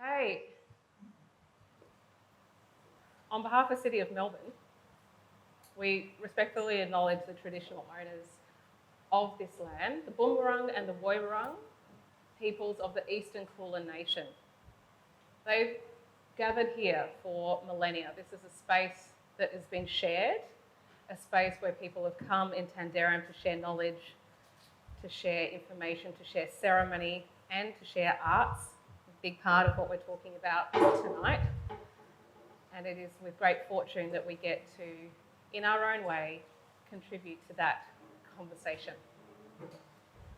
Okay. On behalf of the City of Melbourne, we respectfully acknowledge the traditional owners of this land, the Boonwurrung and the Woiwurrung peoples of the Eastern Kulin Nation. They've gathered here for millennia. This is a space that has been shared, a space where people have come in Tanderrum to share knowledge, to share information, to share ceremony, and to share arts. A big part of what we're talking about tonight. And it is with great fortune that we get to, in our own way, contribute to that conversation.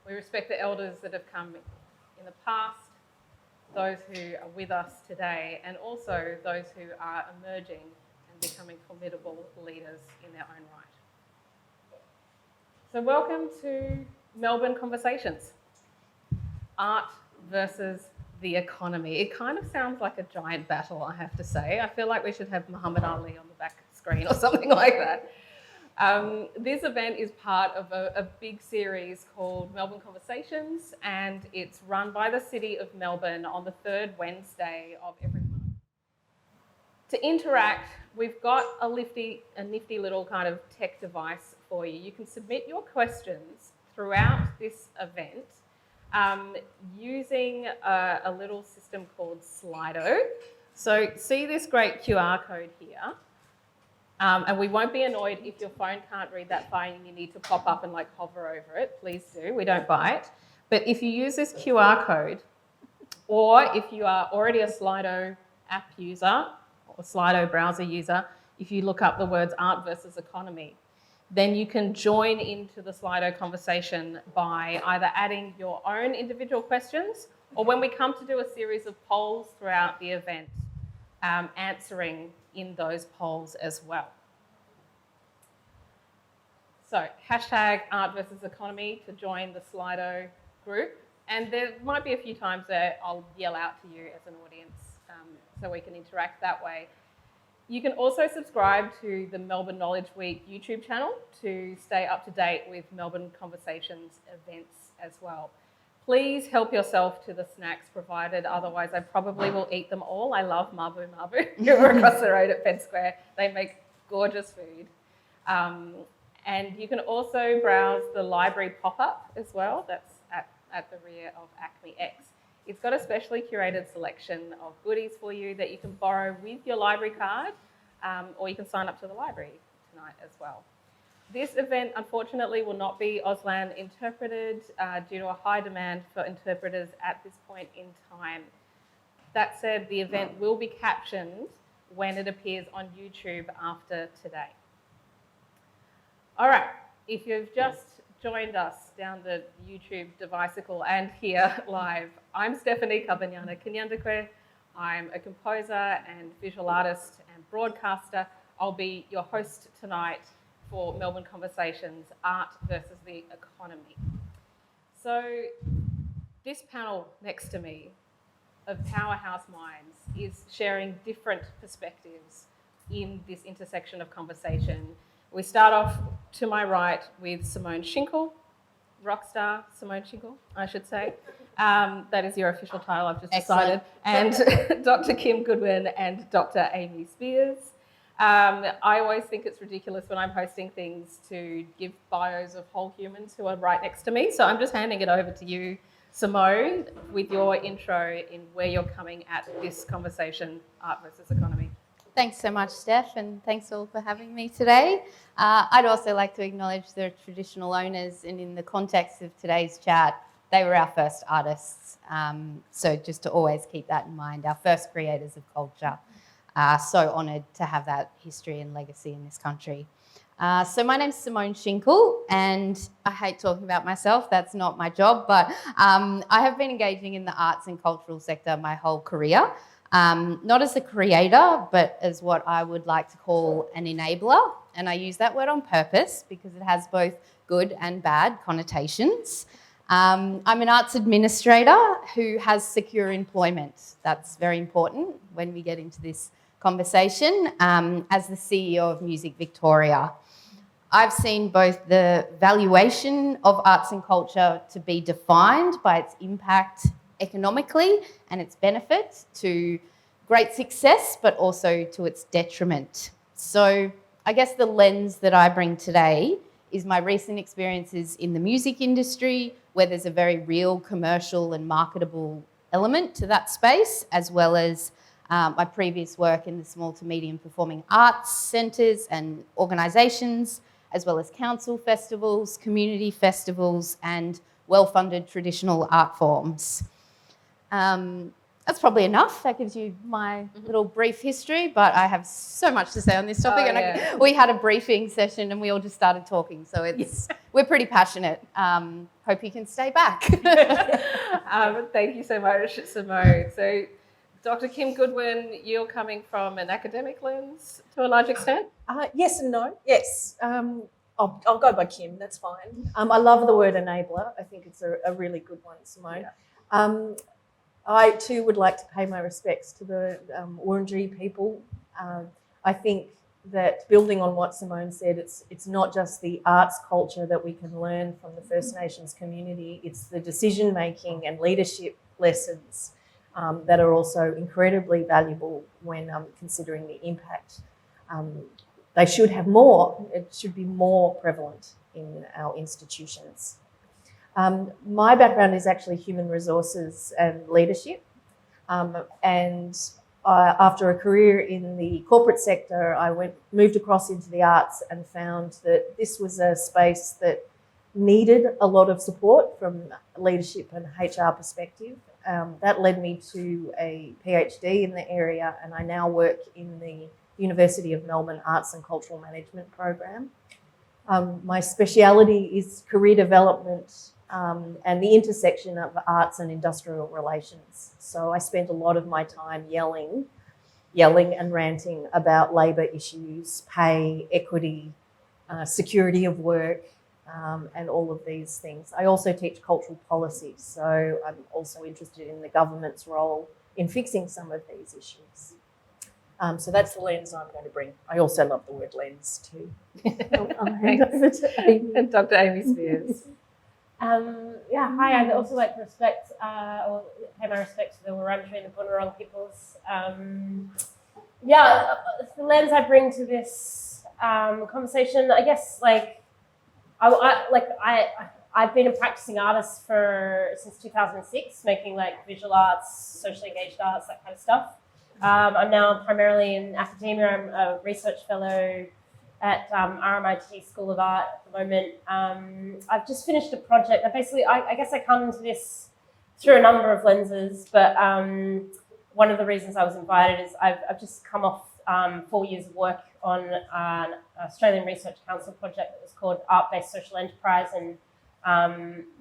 We respect the elders that have come in the past, those who are with us today, and also those who are emerging and becoming formidable leaders in their own right. So welcome to Melbourne Conversations, art versus the economy. It kind of sounds like a giant battle, I have to say. I feel like we should have Muhammad Ali on the back screen or something like that. This event is part of a big series called Melbourne Conversations, and it's run by the City of Melbourne on the third Wednesday of every month. To interact, we've got a nifty little kind of tech device for you. You can submit your questions throughout this event using a little system called Slido. So see this great QR code here. And we won't be annoyed if your phone can't read that fine and you need to pop up and like hover over it. Please do, we don't bite. But if you use this QR code, or if you are already a Slido app user or Slido browser user, if you look up the words art versus economy, then you can join into the Slido conversation by either adding your own individual questions, or when we come to do a series of polls throughout the event, answering in those polls as well. So hashtag art versus economy to join the Slido group. And there might be a few times that I'll yell out to you as an audience so we can interact that way. You can also subscribe to the Melbourne Knowledge Week YouTube channel to stay up to date with Melbourne Conversations events as well. Please help yourself to the snacks provided, otherwise I probably will eat them all. I love Mabu who are across the road at Penn Square. They make gorgeous food. And you can also browse the library pop-up as well. That's at the rear of ACMI X. It's got a specially curated selection of goodies for you that you can borrow with your library card, or you can sign up to the library tonight as well. This event, unfortunately, will not be Auslan interpreted due to a high demand for interpreters at this point in time. That said, the event will be captioned when it appears on YouTube after today. All right, if you've just joined us down the YouTube device-icle and here live, I'm Stéphanie Kabanyana Kanyandekwe. I'm a composer and visual artist and broadcaster. I'll be your host tonight for Melbourne Conversations, Art versus the Economy. So this panel next to me of powerhouse minds is sharing different perspectives in this intersection of conversation. We start off to my right with Simone Shinkle, rock star Simone Shinkle, I should say. That is your official title, I've just decided. And Dr Kim Goodwin and Dr Amy Spiers. I always think it's ridiculous when I'm hosting things to give bios of whole humans who are right next to me. So I'm just handing it over to you, Simone, with your intro in where you're coming at this conversation, art versus economy. Thanks so much, Steph, and thanks all for having me today. I'd also like to acknowledge the traditional owners, and in the context of today's chat, they were our first artists. So just to always keep that in mind, our first creators of culture. So honoured to have that history and legacy in this country. So my name's Simone Shinkle, and I hate talking about myself, that's not my job, but I have been engaging in the arts and cultural sector my whole career. Not as a creator, but as what I would like to call an enabler. And I use that word on purpose because it has both good and bad connotations. I'm an arts administrator who has secure employment. That's very important when we get into this conversation. As the CEO of Music Victoria, I've seen both the valuation of arts and culture to be defined by its impact economically and its benefit to great success, but also to its detriment. So I guess the lens that I bring today is my recent experiences in the music industry, where there's a very real commercial and marketable element to that space, as well as my previous work in the small to medium performing arts centres and organisations, as well as council festivals, community festivals, and well-funded traditional art forms. That's probably enough. That gives you my little brief history, but I have so much to say on this topic. We had a briefing session and we all just started talking, so we're pretty passionate. Hope you can stay back. Thank you so much, Simone. So, Dr. Kim Goodwin, you're coming from an academic lens to a large extent? Yes and no. Yes. I'll go by Kim, that's fine. I love the word enabler. I think it's a really good one, Simone. Yeah. I too would like to pay my respects to the Wurundjeri people. I think that building on what Simone said, it's not just the arts culture that we can learn from the First Nations community, it's the decision-making and leadership lessons that are also incredibly valuable when considering the impact. They should have more, it should be more prevalent in our institutions. My background is actually human resources and leadership. After a career in the corporate sector, I moved across into the arts and found that this was a space that needed a lot of support from leadership and HR perspective. That led me to a PhD in the area, and I now work in the University of Melbourne Arts and Cultural Management program. My speciality is career development and the intersection of arts and industrial relations. So I spent a lot of my time yelling and ranting about labour issues, pay, equity, security of work, and all of these things. I also teach cultural policy, so I'm also interested in the government's role in fixing some of these issues. So that's the lens I'm going to bring. I also love the word lens too. I'll hand over to Amy. And Dr. Amy Spiers. Hi, I'd also like to pay my respects to the Wurundjeri and the Bunurong peoples. The lens I bring to this conversation, I guess, I've been a practicing artist since 2006, making visual arts, socially engaged arts, that kind of stuff. I'm now primarily in academia. I'm a research fellow at RMIT School of Art at the moment. I've just finished a project. I guess I come into this through a number of lenses, but one of the reasons I was invited is I've just come off 4 years of work on an Australian Research Council project that was called Art-Based Social Enterprise and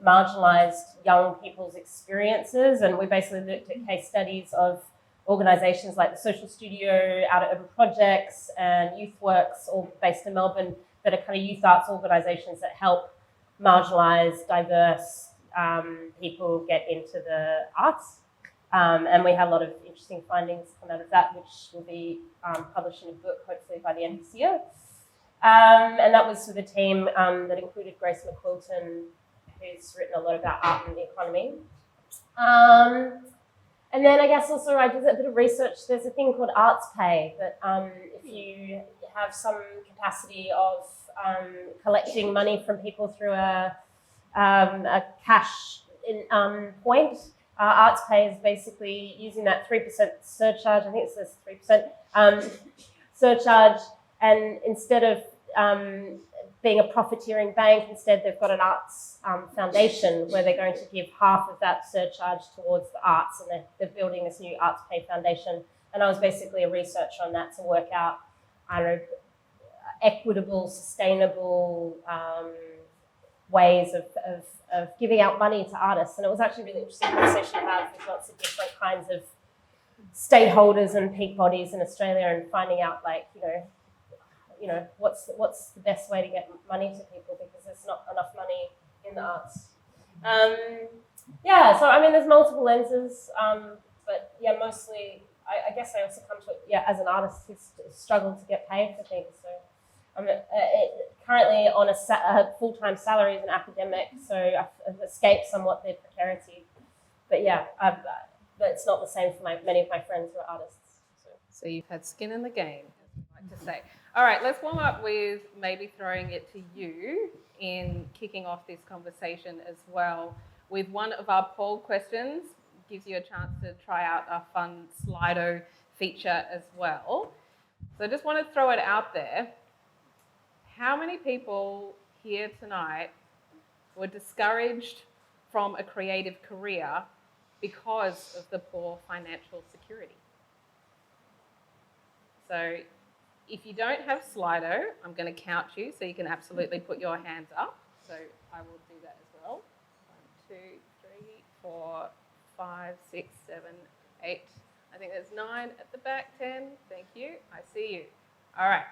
marginalised young people's experiences. And we basically looked at case studies of organisations like the Social Studio, Out of Urban Projects and Youth Works, all based in Melbourne, that are kind of youth arts organisations that help marginalised, diverse people get into the arts. And we had a lot of interesting findings come out of that, which will be published in a book, hopefully by the end of this year. And that was with a team that included Grace McQuilton, who's written a lot about art and the economy. And then I guess also I did a bit of research. There's a thing called arts pay that if you have some capacity of collecting money from people through a cash point, arts pay is basically using that 3% surcharge. I think it says 3% surcharge, and instead of being a profiteering bank, instead they've got an arts foundation where they're going to give half of that surcharge towards the arts, and they're building this new arts pay foundation. And I was basically a researcher on that to work out, equitable, sustainable ways of giving out money to artists. And it was actually a really interesting conversation to have with lots of different kinds of stakeholders and peak bodies in Australia, and finding out what's the best way to get money to people, because there's not enough money in the arts. So I mean, there's multiple lenses, but mostly I guess I also come to it as an artist who's struggled to get paid for things. So I'm currently on a full-time salary as an academic, so I've escaped somewhat the precarity but yeah, but it's not the same for many of my friends who are artists. So you've had skin in the game, as we like to say. All right, let's warm up with maybe throwing it to you in kicking off this conversation as well with one of our poll questions. Gives you a chance to try out our fun Slido feature as well. So I just want to throw it out there. How many people here tonight were discouraged from a creative career because of the poor financial security? So if you don't have Slido, I'm going to count you so you can absolutely put your hands up. So I will do that as well. 1, 2, 3, 4, 5, 6, 7, 8. I think there's 9 at the back, 10. Thank you. I see you. All right.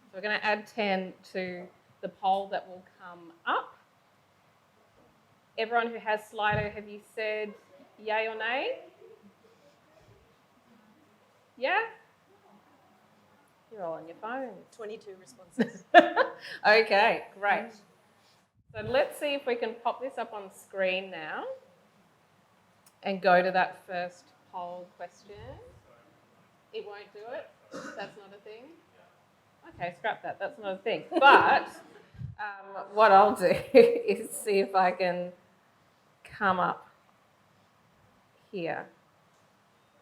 So we're going to add 10 to the poll that will come up. Everyone who has Slido, have you said yay or nay? Yeah? You're all on your phones. 22 responses. Okay, great. So let's see if we can pop this up on screen now and go to that first poll question. It won't do it? That's not a thing? Okay, scrap that. That's not a thing. But what I'll do is see if I can come up here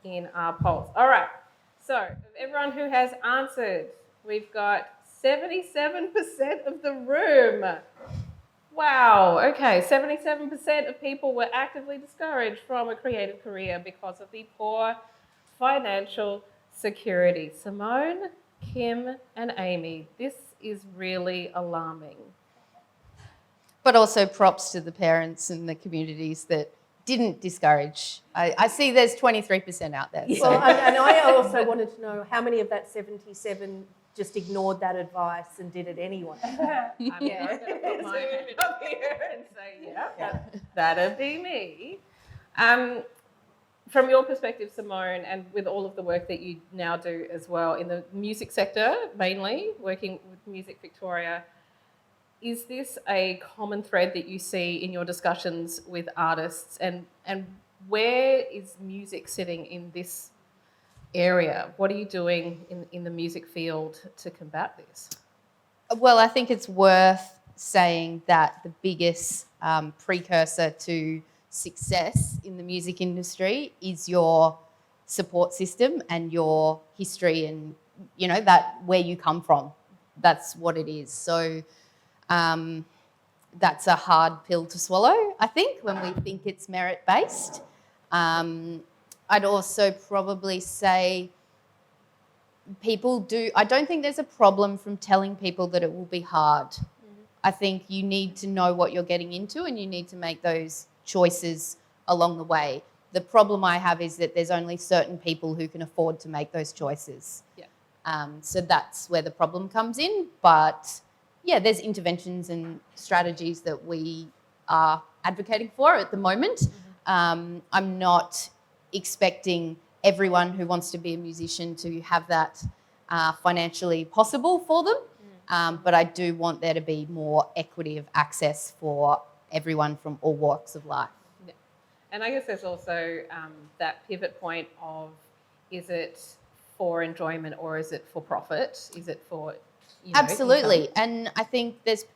in our polls. All right. So, of everyone who has answered, we've got 77% of the room. Wow, okay, 77% of people were actively discouraged from a creative career because of the poor financial security. Simone, Kim, and Amy, this is really alarming. But also props to the parents and the communities that didn't discourage. I see there's 23% out there. So. Well, and I also wanted to know how many of that 77 just ignored that advice and did it anyway. I'm going to put my hand up here and say, yeah, that'd be me. From your perspective, Simone, and with all of the work that you now do as well in the music sector, mainly working with Music Victoria, is this a common thread that you see in your discussions with artists, and where is music sitting in this area? What are you doing in the music field to combat this? Well, I think it's worth saying that the biggest precursor to success in the music industry is your support system and your history and, you know, that where you come from. That's what it is. So that's a hard pill to swallow, I think, when we think it's merit-based. I'd also probably say I don't think there's a problem from telling people that it will be hard. Mm-hmm. I think you need to know what you're getting into and you need to make those choices along the way. The problem I have is that there's only certain people who can afford to make those choices. Yeah. So that's where the problem comes in. But yeah, there's interventions and strategies that we are advocating for at the moment. Mm-hmm. I'm not expecting everyone who wants to be a musician to have that financially possible for them. But I do want there to be more equity of access for everyone from all walks of life. Yeah. And I guess there's also that pivot point of, is it for enjoyment or is it for profit? Is it for, Absolutely. income? And I think there's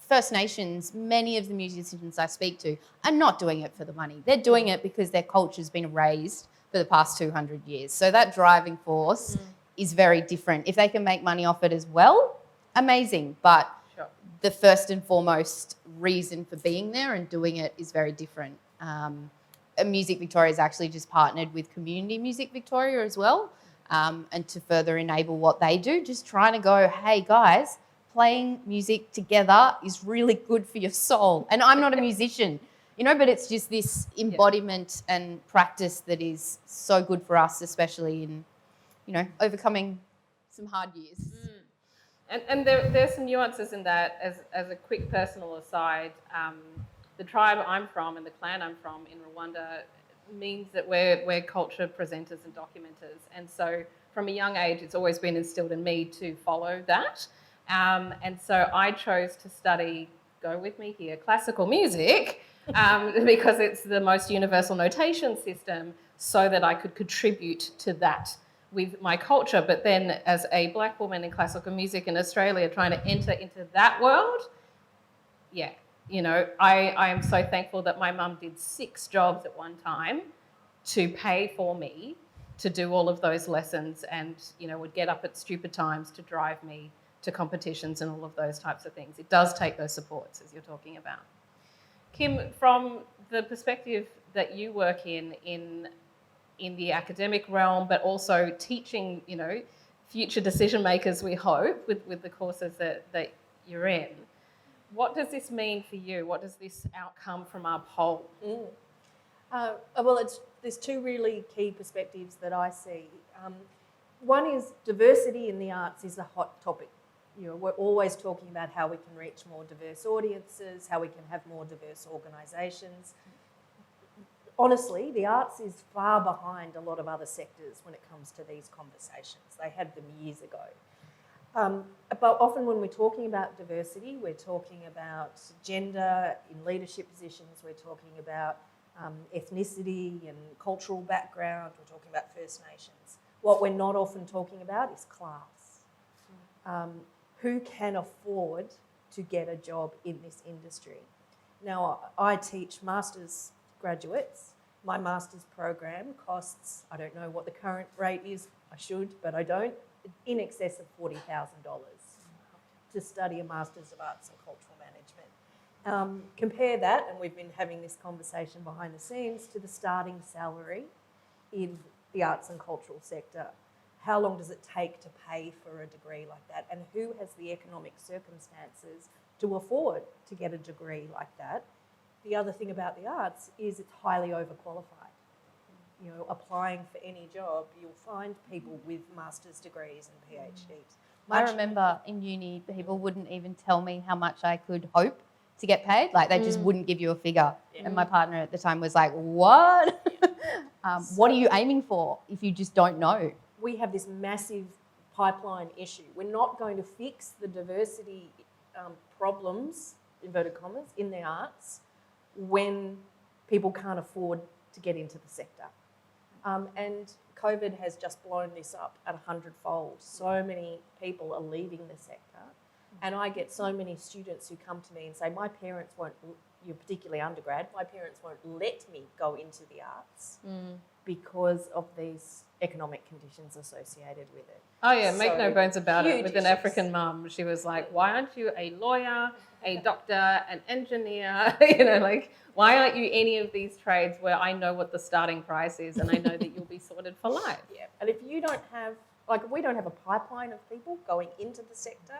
First Nations, many of the musicians I speak to are not doing it for the money. They're doing it because their culture's been erased for the past 200 years. So that driving force is very different. If they can make money off it as well, amazing. But the first and foremost reason for being there and doing it is very different. Music Victoria has actually just partnered with Community Music Victoria as well, and to further enable what they do, just trying to go, hey guys, playing music together is really good for your soul. And I'm not a musician, but it's just this embodiment and practice that is so good for us, especially in, overcoming some hard years. And there's some nuances in that. As a quick personal aside, the tribe I'm from and the clan I'm from in Rwanda means that we're culture presenters and documenters. And so from a young age, it's always been instilled in me to follow that. And so I chose to study, go with me here, classical music, because it's the most universal notation system, so that I could contribute to that with my culture. But then as a black woman in classical music in Australia trying to enter into that world, yeah, I am so thankful that my mum did 6 jobs at one time to pay for me to do all of those lessons, and would get up at stupid times to drive me to competitions and all of those types of things. It does take those supports, as you're talking about. Kim, from the perspective that you work in the academic realm, but also teaching, future decision makers, we hope, with the courses that you're in, what does this mean for you? What does this outcome from our poll? Well, there's 2 really key perspectives that I see. One is diversity in the arts is a hot topic. We're always talking about how we can reach more diverse audiences, how we can have more diverse organisations. Honestly, the arts is far behind a lot of other sectors when it comes to these conversations. They had them years ago. But often when we're talking about diversity, we're talking about gender in leadership positions, we're talking about ethnicity and cultural background, we're talking about First Nations. What we're not often talking about is class. Who can afford to get a job in this industry? Now, I teach master's graduates. My master's program costs, I don't know what the current rate is, I should, but I don't, in excess of $40,000 to study a Master's of Arts and Cultural Management. Compare that, and we've been having this conversation behind the scenes, to the starting salary in the arts and cultural sector. How long does it take to pay for a degree like that? And who has the economic circumstances to afford to get a degree like that? The other thing about the arts is it's highly overqualified. Applying for any job, you'll find people with master's degrees and PhDs. I remember in uni, people wouldn't even tell me how much I could hope to get paid. Like, they just wouldn't give you a figure. Yeah. And my partner at the time was like, what? What are you aiming for if you just don't know? We have this massive pipeline issue. We're not going to fix the diversity problems, inverted commas, in the arts when people can't afford to get into the sector. And COVID has just blown this up at 100-fold. So many people are leaving the sector. And I get so many students who come to me and say, my parents won't, you're particularly undergrad, my parents won't let me go into the arts because of these economic conditions associated with it. Oh yeah, make no bones about it. With an issues. African mum, she was like, why aren't you a lawyer, a doctor, an engineer? Why aren't you any of these trades where I know what the starting price is and I know that you'll be sorted for life? Yeah, and if you don't have, if we don't have a pipeline of people going into the sector,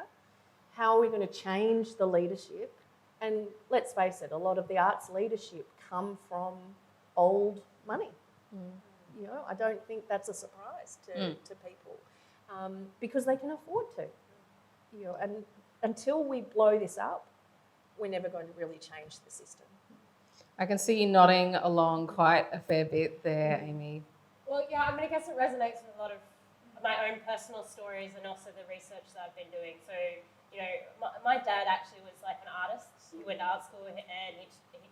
how are we going to change the leadership? And let's face it, a lot of the arts leadership come from old money. I don't think that's a surprise to people because they can afford to. And until we blow this up, we're never going to really change the system. I can see you nodding along quite a fair bit there, Amy. Well, yeah, I guess it resonates with a lot of my own personal stories and also the research that I've been doing. So, my dad actually was like an artist. He went to art school and he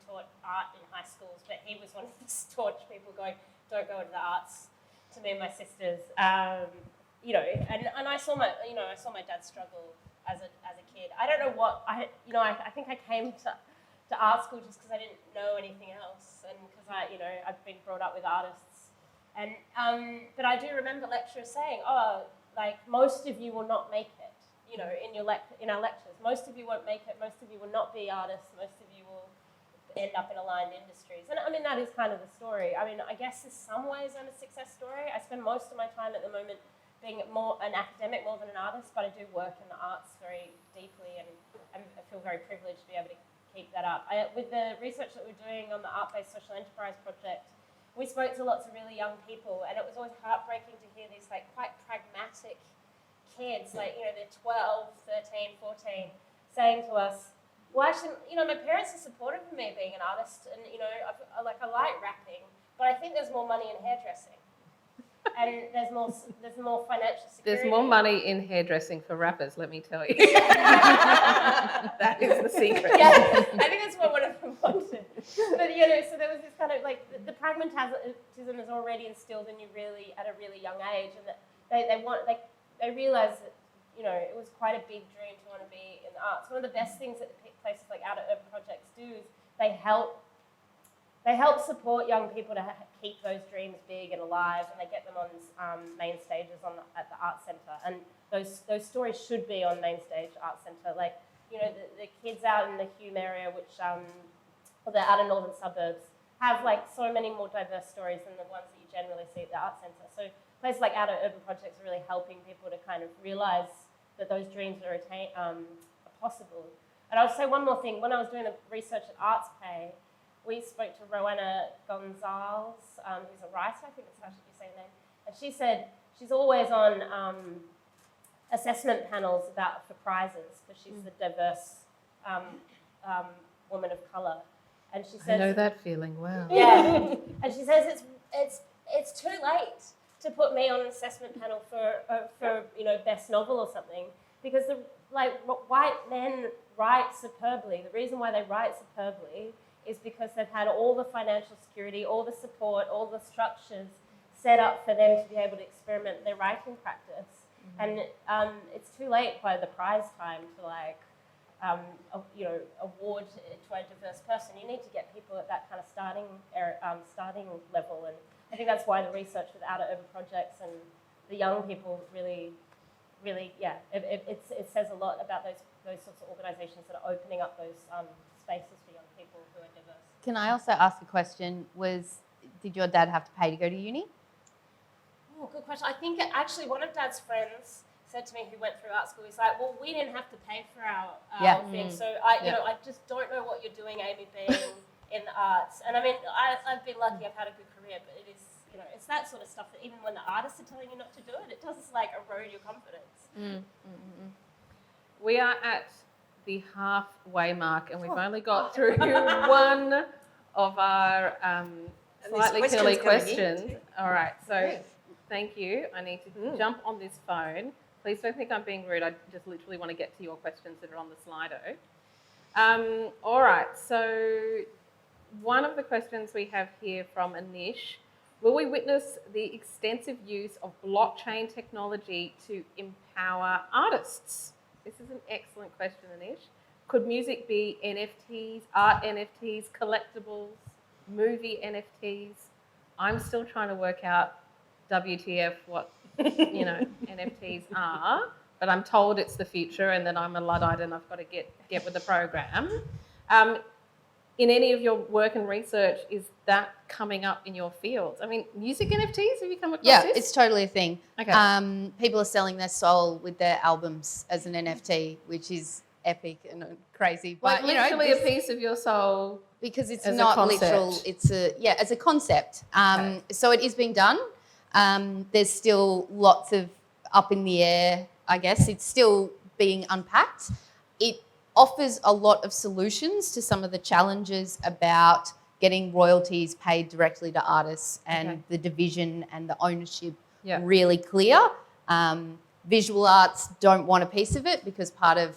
taught art in high schools, but he was one of the staunch people going, don't go into the arts, to me and my sisters. And I saw my dad struggle as a kid. I don't know what I think I came to art school just because I didn't know anything else, and because I've been brought up with artists, and but I do remember lecturers saying, most of you will not make it, in our lectures, most of you won't make it, most of you will not be artists, most of you will end up in aligned industries. And that is kind of the story. I guess in some ways I'm a success story. I spend most of my time at the moment being more an academic more than an artist, but I do work in the arts very deeply, and I feel very privileged to be able to keep that up. With the research that we're doing on the Art-Based Social Enterprise Project, we spoke to lots of really young people, and it was always heartbreaking to hear these quite pragmatic kids, they're 12, 13, 14, saying to us, well, actually, my parents are supportive of me being an artist, and I like rapping, but I think there's more money in hairdressing. and there's more financial security. There's more money in hairdressing for rappers, let me tell you. That is the secret. Yeah, I think that's what one of them wanted. But you know, so there was this kind of like the pragmatism is already instilled in you really at a really young age, and that they realised that, you know, it was quite a big dream to want to be in the arts. One of the best things that places like Outer Urban Projects do is they help support young people to keep those dreams big and alive, and they get them on main stages at the Arts Centre. And those stories should be on main stage Arts Centre. Like, you know, the kids out in the Hume area, which or the outer northern suburbs, have like so many more diverse stories than the ones that you generally see at the Arts Centre. So places like Outer Urban Projects are really helping people to kind of realise that those dreams are possible. And I'll say one more thing. When I was doing the research at Arts Pay, we spoke to Rowena Gonzalez, who's a writer, I think that's how she should say her name, and she said she's always on assessment panels for prizes, because she's the diverse woman of colour. And she says, I know that feeling, wow. Yeah, and she says it's too late to put me on an assessment panel for you know, best novel or something, because white men write superbly. The reason why they write superbly is because they've had all the financial security, all the support, all the structures set up for them to be able to experiment in their writing practice. And it's too late by the prize time to you know, award to a diverse person. You need to get people at that kind of starting level, and I think that's why the research with Outer Urban Projects and the young people really, it says a lot about those sorts of organisations that are opening up those spaces for young people who are diverse. Can I also ask a question? Did your dad have to pay to go to uni? Oh, good question. I think actually one of Dad's friends said to me, who went through art school, he's like, well, we didn't have to pay for our thing, so you know, I just don't know what you're doing, Amy, being in the arts. And I mean, I've been lucky, I've had a good career, but it is, you know, it's that sort of stuff that even when the artists are telling you not to do it, it does like erode your confidence. We are at the halfway mark, and we've only got through one of our slightly curly questions. All right, so thank you. I need to jump on this phone. Please don't think I'm being rude. I just literally want to get to your questions that are on the Slido. All right, so one of the questions we have here from Anish: will we witness the extensive use of blockchain technology to empower artists? This is an excellent question, Anish. Could music be NFTs, art NFTs, collectibles, movie NFTs? I'm still trying to work out WTF what, you know, NFTs are, but I'm told it's the future, and then I'm a Luddite and I've got to get with the program. In any of your work and research, is that coming up in your fields? I mean, music NFTs, have you come across this? Yeah, it's totally a thing. Okay. People are selling their soul with their albums as an NFT, which is epic and crazy. But Like literally a piece of your soul. because it's as a not concept. literal. It's as a concept. Okay. So it is being done. There's still lots of up in the air, I guess. It's still being unpacked. It offers a lot of solutions to some of the challenges about getting royalties paid directly to artists and the division and the ownership really clear. Visual arts don't want a piece of it, because part of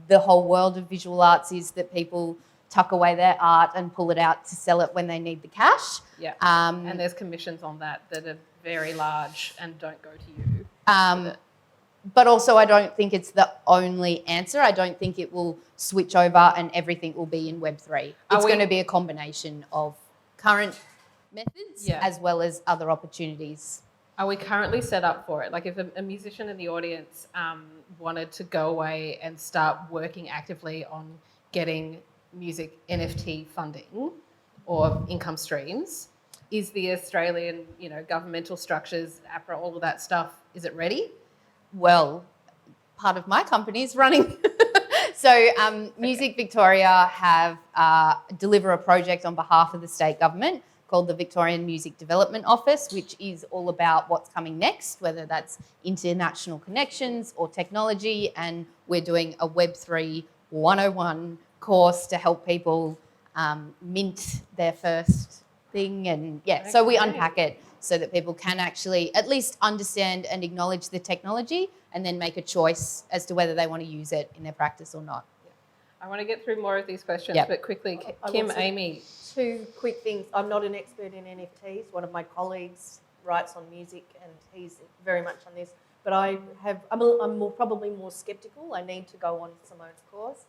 the whole world of visual arts is that people tuck away their art and pull it out to sell it when they need the cash. Yeah. And there's commissions on that are very large and don't go to you. But also, I don't think it's the only answer. I don't think it will switch over and everything will be in Web3. It's going to be a combination of current methods as well as other opportunities. Are we currently set up for it? Like if a musician in the audience wanted to go away and start working actively on getting music NFT funding or income streams, is the Australian, governmental structures, APRA, all of that stuff, is it ready? Well, part of my company is running. So Music Victoria have deliver a project on behalf of the state government called the Victorian Music Development Office, which is all about what's coming next, whether that's international connections or technology. And we're doing a Web3 101 course to help people mint their first thing. And so we unpack it. so that people can actually at least understand and acknowledge the technology and then make a choice as to whether they want to use it in their practice or not. I want to get through more of these questions, Yep. but quickly, I Kim, will say Amy. 2 quick things. I'm not an expert in NFTs. One of my colleagues writes on music and he's very much on this. But I'm probably more sceptical. I need to go on Simone's course.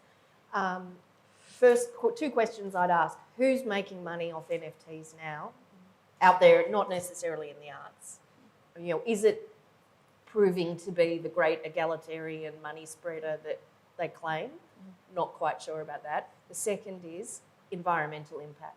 First, 2 questions I'd ask. Who's making money off NFTs now out there, not necessarily in the arts? You know, is it proving to be the great egalitarian money spreader that they claim? Not quite sure about that. The second is environmental impact.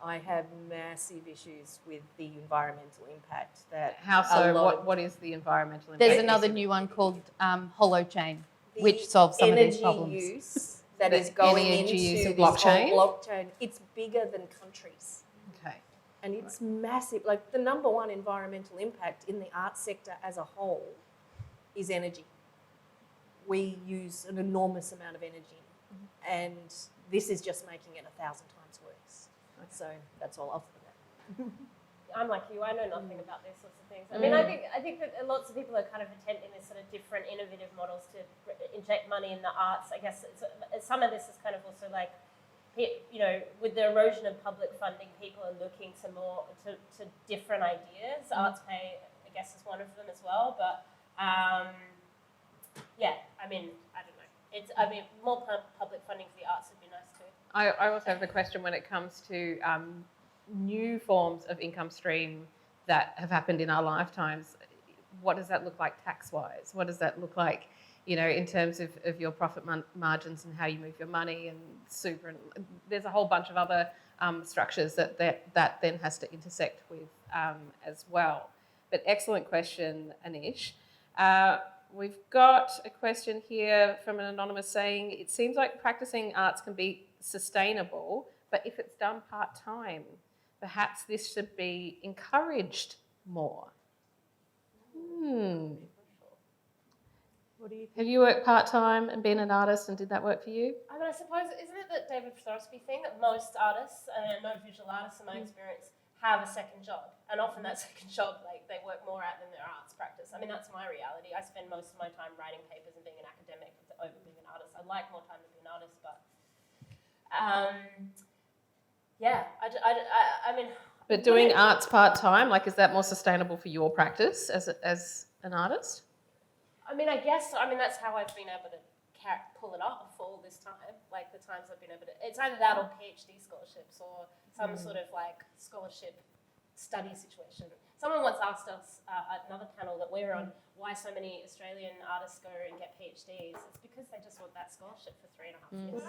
I have massive issues with the environmental impact that. How so? What is the environmental impact? There's another new one called Holochain, which solves some of these problems. Energy use that is going energy into use of this blockchain? whole blockchain. It's bigger than countries. Okay. And it's massive. Like the number one environmental impact in the arts sector as a whole is energy. We use an enormous amount of energy, and this is just making it 1,000 times worse. So that's all I'll say that. I'm like you. I know nothing about these sorts of things. I mean, I think that lots of people are kind of attempting this sort of different innovative models to inject money in the arts. I guess some of this is kind of also like, you know, with the erosion of public funding, people are looking to more to different ideas. Arts Pay, I guess, is one of them as well. But yeah, I mean, I don't know. More public funding for the arts would be nice too. I also have a question when it comes to new forms of income stream that have happened in our lifetimes. What does that look like tax-wise? What does that look like, you know, in terms of your profit margins and how you move your money and super? And there's a whole bunch of other structures that then has to intersect with as well. But excellent question, Anish. We've got a question here from an anonymous saying, it seems like practicing arts can be sustainable, but if it's done part-time, perhaps this should be encouraged more. What do you think? Have you worked part-time and been an artist, and did that work for you? I mean, I suppose, isn't it that David Throsby thing that most artists, and no visual artists in my experience, have a second job, and often that second job, like, they work more at than their arts practice. I mean, that's my reality. I spend most of my time writing papers and being an academic over being an artist. I'd like more time to be an artist, but yeah, I mean. But doing arts part-time, like, is that more sustainable for your practice as an artist? I mean, I guess, that's how I've been able to pull it off for all this time. Like, the times I've been able to, it's either that or PhD scholarships or some sort of, like, scholarship study situation. Someone once asked us at another panel that we're on why so many Australian artists go and get PhDs. It's because they just want that scholarship for 3.5 years.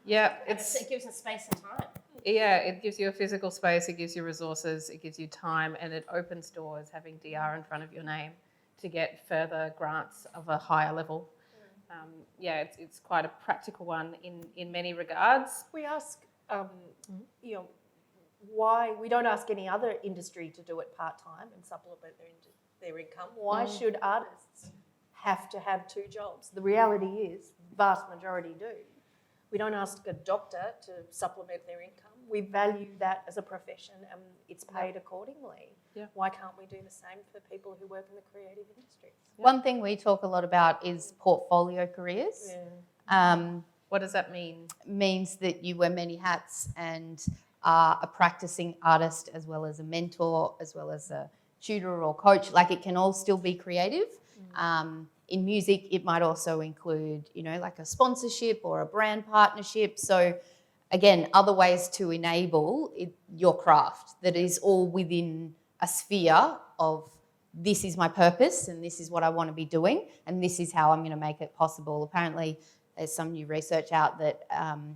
Yeah, it gives them space and time. Yeah, it gives you a physical space, it gives you resources, it gives you time, and it opens doors having DR in front of your name to get further grants of a higher level. Yeah, it's quite a practical one in many regards. We ask, you know, why we don't ask any other industry to do it part-time and supplement their income. Why should artists have to have 2 jobs? The reality is, vast majority do. We don't ask a doctor to supplement their income. We value that as a profession and it's paid accordingly. Yeah. Why can't we do the same for people who work in the creative industries? One thing we talk a lot about is portfolio careers. What does that mean? Means that you wear many hats and are a practicing artist as well as a mentor, as well as a tutor or coach. Like, it can all still be creative. In music, it might also include, you know, like a sponsorship or a brand partnership. So again, other ways to enable your craft that is all within a sphere of this is my purpose and this is what I want to be doing and this is how I'm going to make it possible. Apparently, there's some new research out that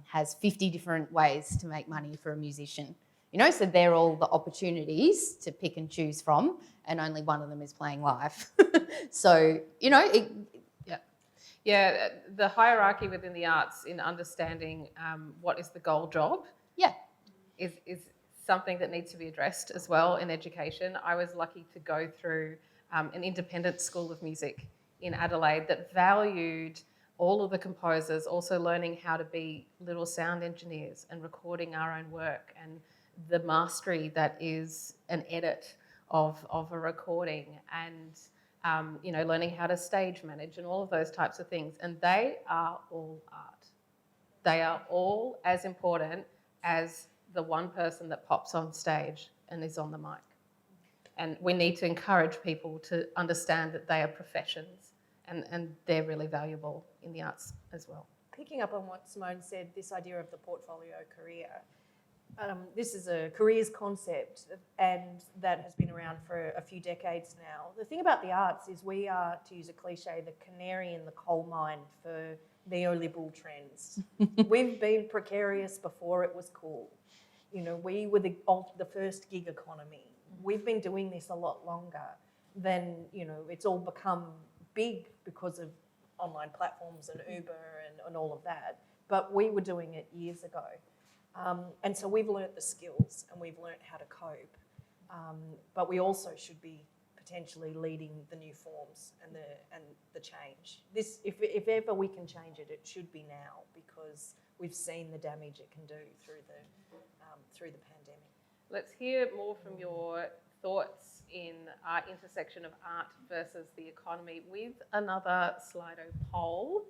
has 50 different ways to make money for a musician. You know, so they're all the opportunities to pick and choose from, and only one of them is playing live. So, you know, Yeah, the hierarchy within the arts in understanding what is the goal job is something that needs to be addressed as well in education. I was lucky to go through an independent school of music in Adelaide that valued all of the composers also learning how to be little sound engineers and recording our own work and the mastery that is an edit of a recording, and learning how to stage manage and all of those types of things. And they are all art. They are all as important as the one person that pops on stage and is on the mic. And we need to encourage people to understand that they are professions, and they're really valuable in the arts as well. Picking up on what Simone said, this idea of the portfolio career, this is a careers concept, and that has been around for a few decades now. The thing about the arts is we are, to use a cliche, the canary in the coal mine for neoliberal trends. We've been precarious before it was cool. We were the first gig economy. We've been doing this a lot longer than, it's all become big because of online platforms and Uber and all of that. But we were doing it years ago. And so we've learnt the skills and we've learnt how to cope. But we also should be potentially leading the new forms and the change. This, if ever we can change it, it should be now, because we've seen the damage it can do through the pandemic. Let's hear more from your thoughts in our intersection of art versus the economy with another Slido poll.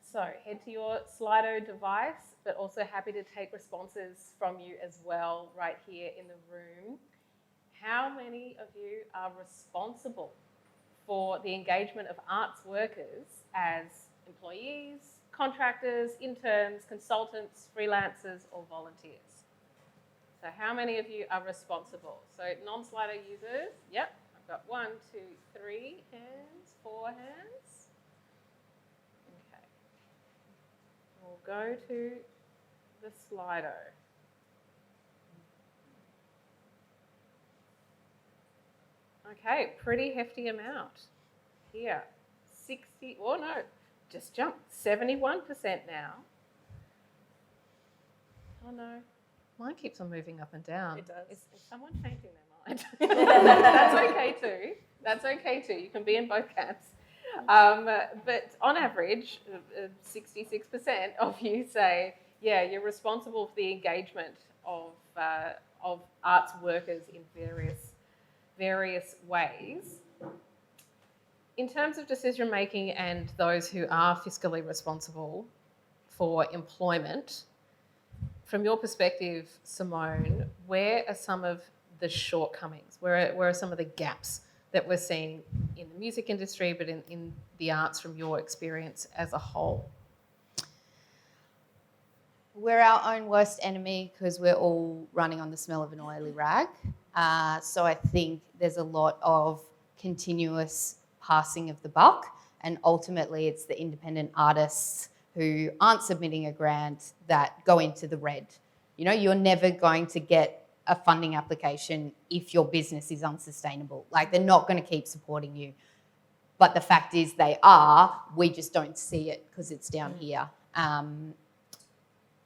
So head to your Slido device, but also happy to take responses from you as well right here in the room. How many of you are responsible for the engagement of arts workers as employees, contractors, interns, consultants, freelancers, or volunteers? So how many of you are responsible? So non-Slido users, yep, I've got 1, 2, 3 hands, 4 hands. Okay. We'll go to the Slido. Okay, pretty hefty amount here. 60, oh no, just jumped, 71% now. Oh no. Mine keeps on moving up and down. It does. Is someone changing their mind? That's okay too. That's okay too. You can be in both camps. But on average, 66% of you say, yeah, you're responsible for the engagement of arts workers in various ways. In terms of decision making and those who are fiscally responsible for employment, from your perspective, Simone, where are some of the shortcomings? Where are some of the gaps that we're seeing in the music industry, but in the arts from your experience as a whole? We're our own worst enemy because we're all running on the smell of an oily rag. So I think there's a lot of continuous passing of the buck, and ultimately it's the independent artists who aren't submitting a grant that go into the red. You're never going to get a funding application if your business is unsustainable. Like, they're not going to keep supporting you. But the fact is they are, we just don't see it because it's down here.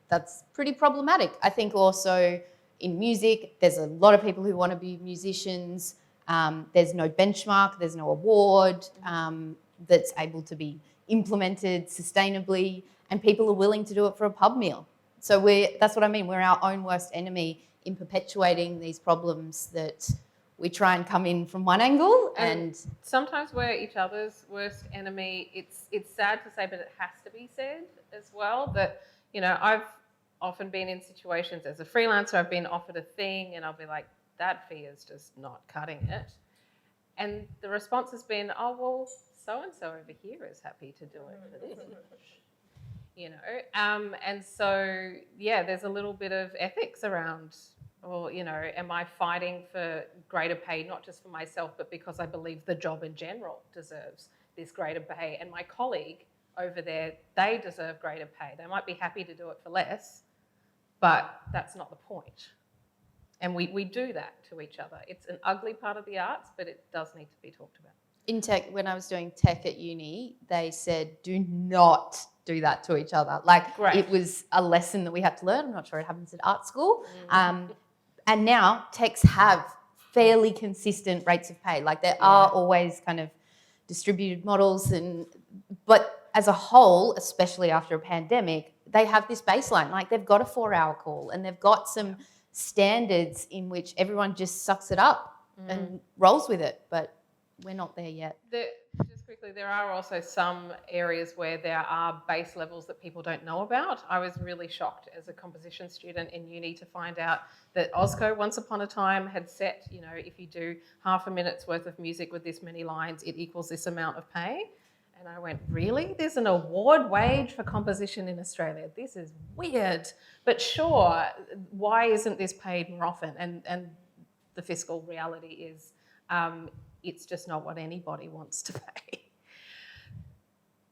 That's pretty problematic. I think also in music, there's a lot of people who want to be musicians. There's no benchmark, there's no award that's able to be implemented sustainably, and people are willing to do it for a pub meal. So that's what I mean. We're our own worst enemy in perpetuating these problems that we try and come in from one angle, and sometimes we're each other's worst enemy. It's sad to say, but it has to be said as well that, I've often been in situations as a freelancer, I've been offered a thing and I'll be like, that fee is just not cutting it. And the response has been, oh, well, so-and-so over here is happy to do it for this. And so, yeah, there's a little bit of ethics around, well, am I fighting for greater pay, not just for myself, but because I believe the job in general deserves this greater pay, and my colleague over there, they deserve greater pay. They might be happy to do it for less, but that's not the point. And we do that to each other. It's an ugly part of the arts, but it does need to be talked about. in tech, when I was doing tech at uni, they said, do not do that to each other. Like, Great. It was a lesson that we had to learn. I'm not sure it happens at art school. And now techs have fairly consistent rates of pay. Like, there are always kind of distributed models, but as a whole, especially after a pandemic, they have this baseline. Like they've got a 4-hour call and they've got some standards in which everyone just sucks it up and rolls with it. But we're not there yet. Just quickly, there are also some areas where there are base levels that people don't know about. I was really shocked as a composition student in uni to find out that OSCO once upon a time had set, you know, if you do half a minute's worth of music with this many lines, it equals this amount of pay. And I went, really? There's an award wage for composition in Australia. This is weird. But sure, why isn't this paid more often? And the fiscal reality is it's just not what anybody wants to pay.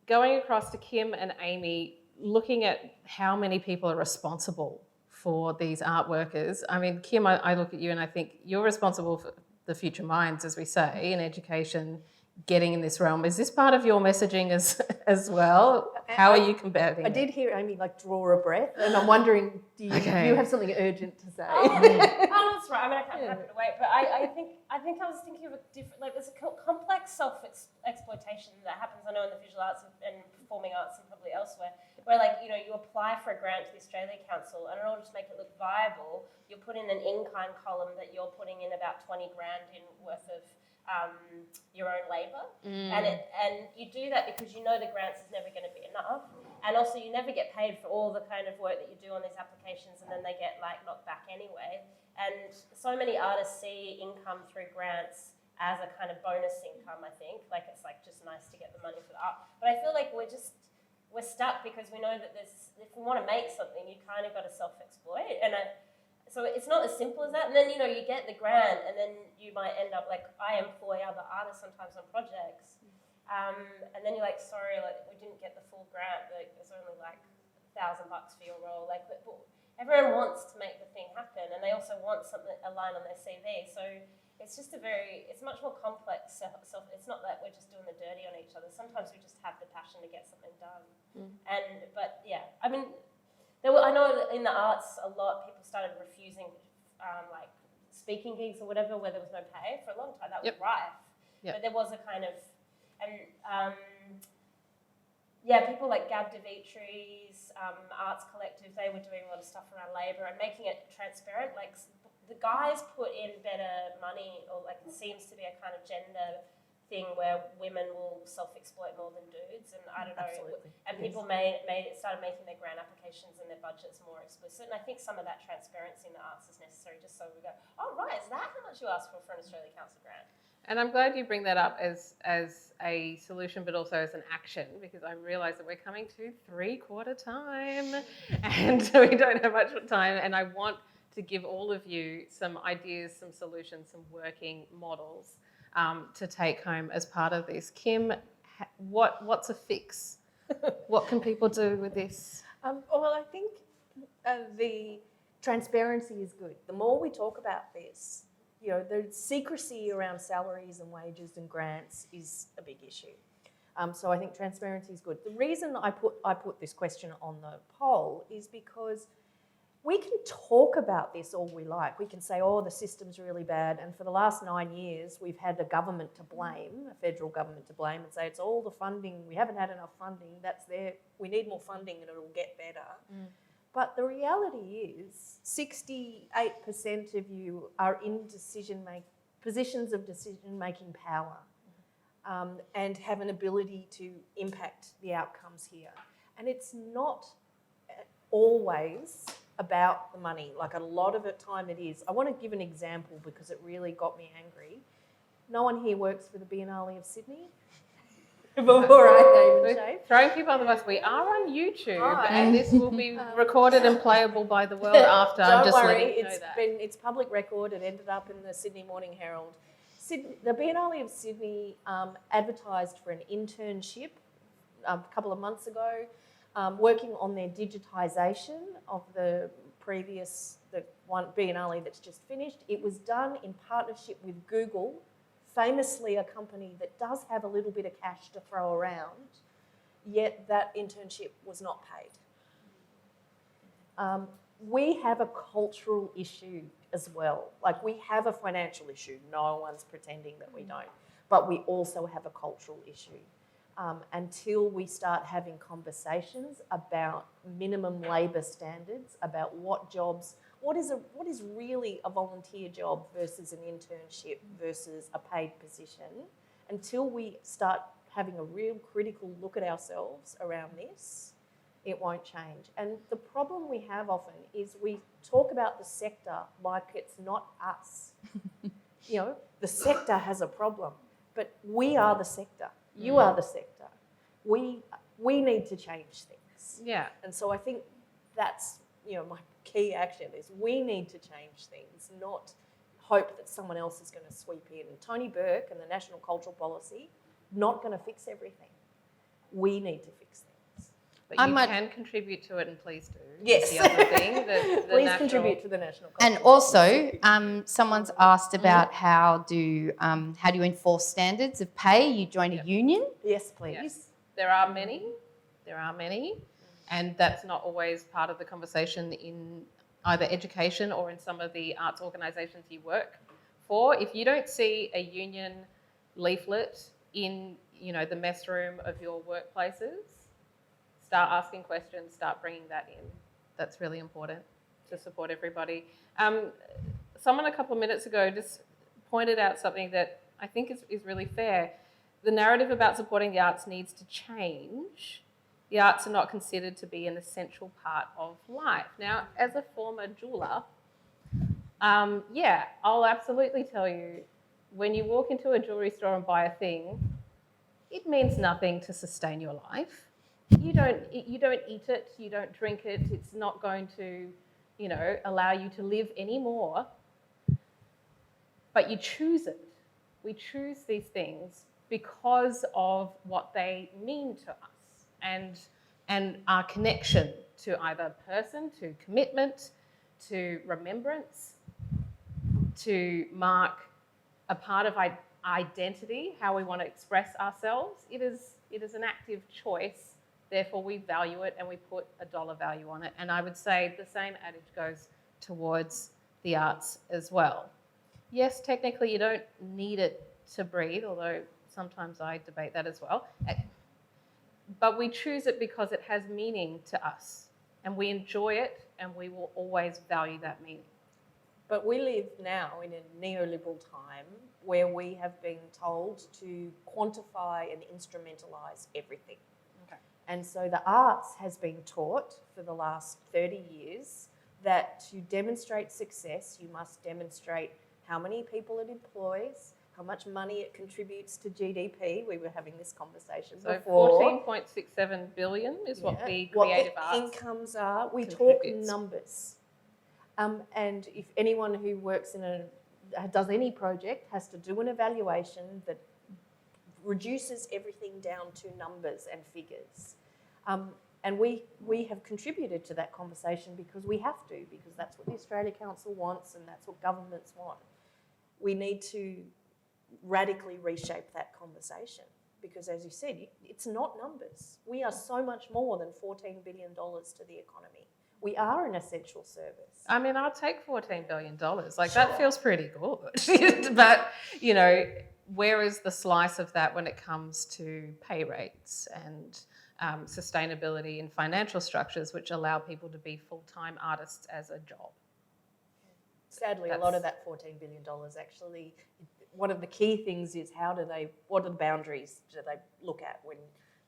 Going across to Kim and Amy, looking at how many people are responsible for these art workers. I mean, Kim, I look at you and I think you're responsible for the future minds, as we say, in education, getting in this realm. Is this part of your messaging as well? How are you combating I did hear Amy like draw a breath, and I'm wondering, do you have something urgent to say? Oh, that's right. I mean, I can't have to wait, but I think I was thinking of a different, like there's a complex self-exploitation that happens, I know, in the visual arts and performing arts and probably elsewhere, where like, you know, you apply for a grant to the Australia Council, and in order to make it look viable, you put in an in-kind column that you're putting in about 20 grand in worth of your own labour, and you do that because you know the grants is never going to be enough, and also you never get paid for all the kind of work that you do on these applications, and then they get like knocked back anyway. And so many artists see income through grants as a kind of bonus income. I think like it's like just nice to get the money for the art, but I feel like we're stuck because we know that if we want to make something, you kind of got to self-exploit, and so it's not as simple as that. And then, you know, you get the grant and then you might end up like, I employ other artists sometimes on projects. And then you're like, sorry, like we didn't get the full grant. Like it's only like $1,000 for your role. Like, but everyone wants to make the thing happen, and they also want something, a line on their CV. So it's just it's much more complex self. It's not that we're just doing the dirty on each other. Sometimes we just have the passion to get something done. But yeah, I mean, I know in the arts a lot people started refusing like speaking gigs or whatever where there was no pay for a long time. That was rife. But there was a kind of, people like Gab Devitri's Arts Collective, they were doing a lot of stuff around labour and making it transparent. Like the guys put in better money, or like it seems to be a kind of gender thing where women will self-exploit more than dudes, and I don't know. Absolutely. And people started making their grant applications and their budgets more explicit. And I think some of that transparency in the arts is necessary, just so we go, oh right, is that how much you asked for an Australia Council grant? And I'm glad you bring that up as a solution, but also as an action, because I realise that we're coming to 3/4 time and we don't have much time. And I want to give all of you some ideas, some solutions, some working models to take home as part of this. Kim, what's a fix? What can people do with this? Well, I think the transparency is good. The more we talk about this, you know, the secrecy around salaries and wages and grants is a big issue. So I think transparency is good. The reason I put this question on the poll is because we can talk about this all we like. We can say, oh, the system's really bad. And for the last 9 years, we've had a government to blame, a federal government to blame, and say it's all the funding. We haven't had enough funding. That's there. We need more funding and it'll get better. But the reality is 68% of you are in positions of decision-making power and have an ability to impact the outcomes here. And it's not always about the money. Like a lot of the time it is. I want to give an example because it really got me angry. No one here works for the Biennale of Sydney? Before I name and shame. Throwing people on the bus. We are on YouTube and this will be recorded and playable by the world after. I'm just letting you know that. It's public record. It ended up in the Sydney Morning Herald. The Biennale of Sydney advertised for an internship a couple of months ago, working on their digitisation of the one Biennale that's just finished. It was done in partnership with Google, famously a company that does have a little bit of cash to throw around, yet that internship was not paid. We have a cultural issue as well. Like we have a financial issue. No one's pretending that we don't. But we also have a cultural issue. until we start having conversations about minimum labour standards, about what jobs, what is really a volunteer job versus an internship versus a paid position, until we start having a real critical look at ourselves around this, it won't change. And the problem we have often is we talk about the sector like it's not us. You know, the sector has a problem, but we are the sector. You are the sector. We need to change things. Yeah. And so I think that's, you know, my key action is we need to change things, not hope that someone else is going to sweep in. And Tony Burke and the National Cultural Policy, not going to fix everything. We need to fix things. But you can contribute to it, and please do. Yes. The other thing, Please contribute to the National Cultural And also, someone's asked about how do you enforce standards of pay? You join a union? Yes, please. Yes. There are many, and that's not always part of the conversation in either education or in some of the arts organisations you work for. If you don't see a union leaflet in, you know, the mess room of your workplaces, start asking questions, start bringing that in. That's really important to support everybody. Someone a couple of minutes ago just pointed out something that I think is really fair. The narrative about supporting the arts needs to change. The arts are not considered to be an essential part of life. Now, as a former jeweler, I'll absolutely tell you, when you walk into a jewellery store and buy a thing, it means nothing to sustain your life. You don't eat it, you don't drink it, it's not going to, you know, allow you to live anymore. But you choose it. We choose these things because of what they mean to us and our connection to either person, to commitment, to remembrance, to mark a part of identity, how we want to express ourselves. It is an active choice. Therefore, we value it and we put a dollar value on it. And I would say the same adage goes towards the arts as well. Yes, technically you don't need it to breathe, although sometimes I debate that as well. But we choose it because it has meaning to us and we enjoy it and we will always value that meaning. But we live now in a neoliberal time where we have been told to quantify and instrumentalise everything. Okay. And so the arts has been taught for the last 30 years that to demonstrate success, you must demonstrate how many people it employs, how much money it contributes to GDP. We were having this conversation before. 14.67 billion is what the creative arts incomes are. We contributes. talk numbers. And if anyone who works does any project has to do an evaluation that reduces everything down to numbers and figures. And we have contributed to that conversation because we have to, because that's what the Australia Council wants and that's what governments want. We need to radically reshape that conversation because, as you said, it's not numbers. We are so much more than $14 billion to the economy. We are an essential service. I mean, I'll take $14 billion. Like, sure. That feels pretty good. But, you know, where is the slice of that when it comes to pay rates and sustainability and financial structures which allow people to be full-time artists as a job? Sadly, a lot of that $14 billion actually, one of the key things is what are the boundaries do they look at when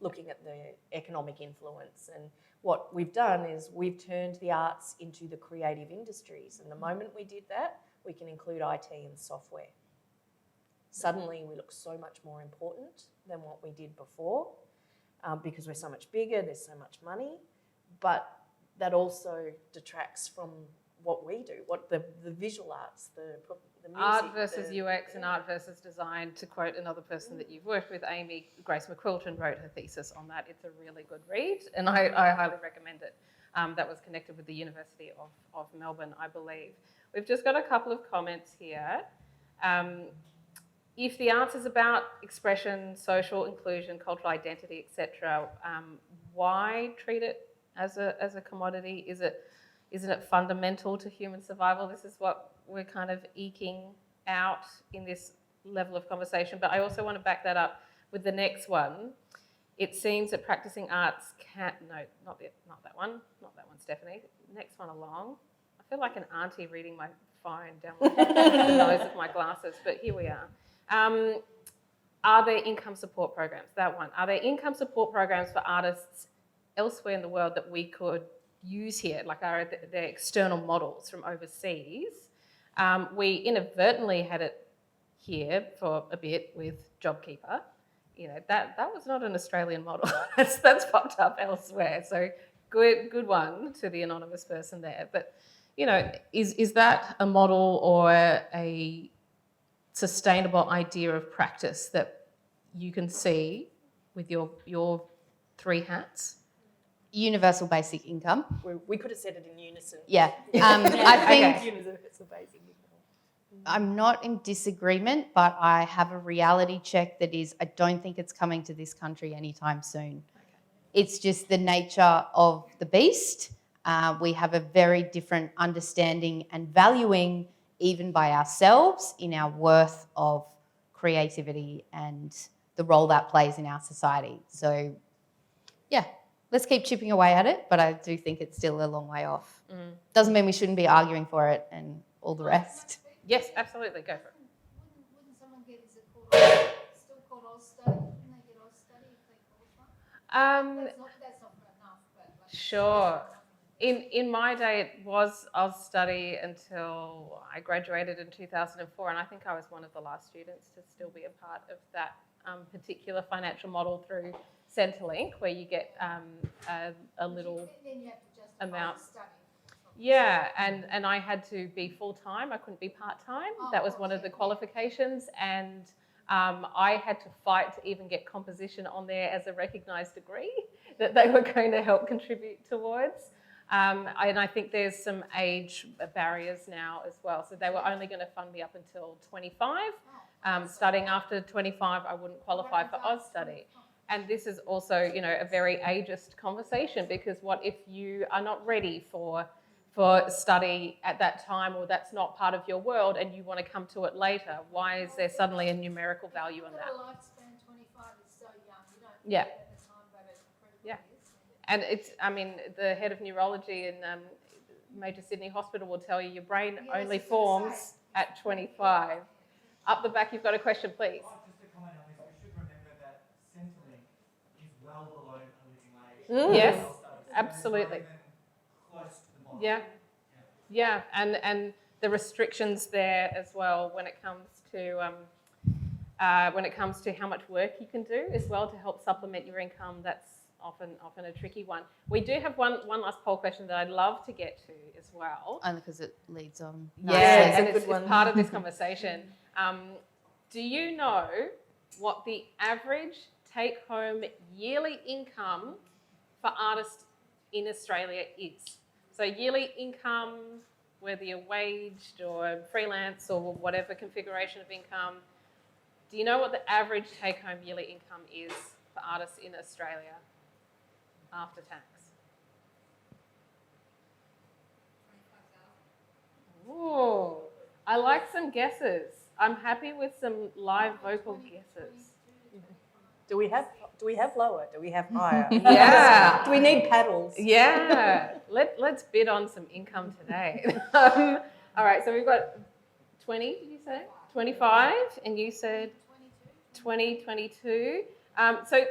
looking at the economic influence? And what we've done is we've turned the arts into the creative industries. And the moment we did that, we can include IT and software. Suddenly we look so much more important than what we did before because we're so much bigger, there's so much money, but that also detracts from what we do, what the visual arts, the music. Art versus UX and art versus design, to quote another person that you've worked with, Amy, Grace McQuilton wrote her thesis on that. It's a really good read and I highly recommend it. That was connected with the University of Melbourne, I believe. We've just got a couple of comments here. If the arts is about expression, social inclusion, cultural identity, etc., why treat it as a commodity? Isn't it fundamental to human survival? This is what we're kind of eking out in this level of conversation. But I also want to back that up with the next one. it seems that practicing arts can, no, not that one, Stephanie. Next one along. I feel like an auntie reading my phone down the nose of my glasses, but here we are. Are there income support programs? That one. Are there income support programs for artists elsewhere in the world that we could use here? Like, are there external models from overseas? We inadvertently had it here for a bit with JobKeeper. You know, that was not an Australian model. that's popped up elsewhere. So good one to the anonymous person there. But, you know, is that a model or a sustainable idea of practice that you can see with your three hats? Universal basic income. We could have said it in unison. Yeah. I think Universal basic income. I'm not in disagreement, but I have a reality check that is, I don't think it's coming to this country anytime soon. It's just the nature of the beast. We have a very different understanding and valuing, even by ourselves, in our worth of creativity and the role that plays in our society. So, yeah, let's keep chipping away at it, but I do think it's still a long way off. Doesn't mean we shouldn't be arguing for it and all the rest. Yes, absolutely. Go for it. Wouldn't someone get, is it called, still called Austudy? Wouldn't they get Austudy if they qualify? That's not enough, but like, Sure. In my day, it was Austudy until I graduated in 2004, and I think I was one of the last students to still be a part of that particular financial model through Centrelink, where you get a little then you have to justify amount. the study. Yeah, and I had to be full-time. I couldn't be part-time. That was one of the qualifications, and I had to fight to even get composition on there as a recognised degree that they were going to help contribute towards. And I think there's some age barriers now as well. So they were only going to fund me up until 25. Studying after 25, I wouldn't qualify for Austudy. And this is also, you know, a very ageist conversation, because what if you are not ready for study at that time, or that's not part of your world and you want to come to it later? Why is there suddenly a numerical value on that? The lifespan 25 is so young. You don't Yeah. get it at the time, but it incredibly Yeah. is. And it's, I mean, the head of neurology in Major Sydney Hospital will tell you your brain only forms at 25. Up the back, you've got a question, please. Just to comment on this, we should remember that Centrelink is well below a living age. Yes, So absolutely. it's not even close to the model. Yeah, and the restrictions there as well when it comes to how much work you can do as well to help supplement your income. That's often a tricky one. We do have one last poll question that I'd love to get to as well. Only because it leads on. Yeah, and it's part of this conversation. Do you know what the average take-home yearly income for artists in Australia is? So yearly income, whether you're waged or freelance or whatever configuration of income, do you know what the average take-home yearly income is for artists in Australia after tax? Ooh, I like some guesses. I'm happy with some live vocal guesses. Do we have lower? Do we have higher? Yeah. Do we need paddles? Yeah. Let's bid on some income today. All right, so we've got 20, did you say? 25, and you said 22. So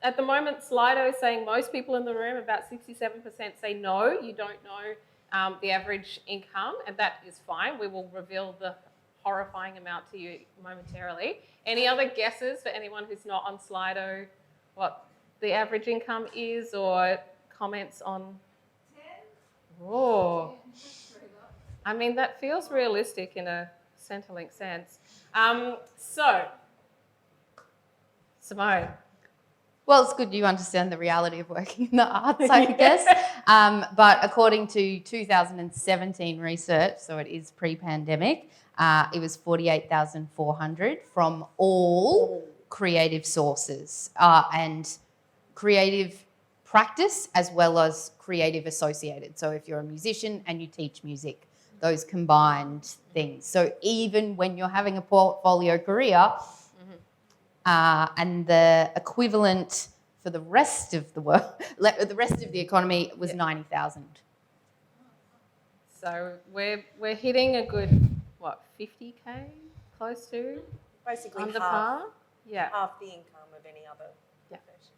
at the moment, Slido is saying most people in the room, about 67%, say no, you don't know the average income, and that is fine. We will reveal the horrifying amount to you momentarily. Any other guesses for anyone who's not on Slido what the average income is, or comments on? 10? Oh, I mean, that feels realistic in a Centrelink sense. So, Simone. Well, it's good you understand the reality of working in the arts, I guess. But according to 2017 research, so it is pre-pandemic, it was 48,400 from all creative sources and creative practice as well as creative associated. So if you're a musician and you teach music, those combined things. So even when you're having a portfolio career, and the equivalent for the rest of the world, the rest of the economy was 90,000. So we're hitting a good, 50K, close to? Basically Under half, par? Yeah. half the income of any other Yeah. profession.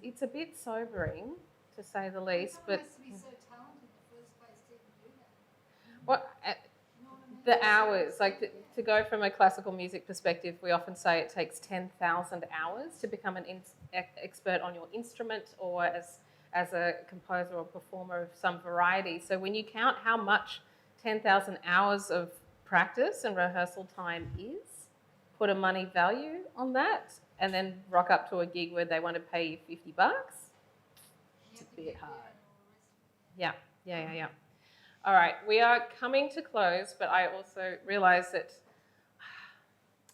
It's a bit sobering, to say the least, but Someone has to be so talented in the first place to even do that. what You know what I mean? the hours, like to go from a classical music perspective, we often say it takes 10,000 hours to become an expert on your instrument or as a composer or performer of some variety. So when you count how much 10,000 hours of practice and rehearsal time is, put a money value on that, and then rock up to a gig where they want to pay you $50, it's a bit hard. Yeah. All right, we are coming to close, but I also realise that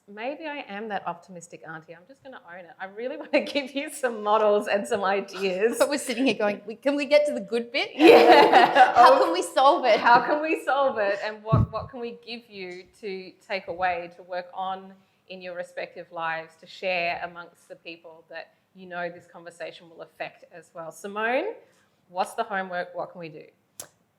maybe I am that optimistic auntie. I'm just going to own it. I really want to give you some models and some ideas. But we're sitting here going, can we get to the good bit? Yeah. How can we solve it? How can we solve it, and what can we give you to take away, to work on in your respective lives, to share amongst the people that you know this conversation will affect as well. Simone, what's the homework? What can we do?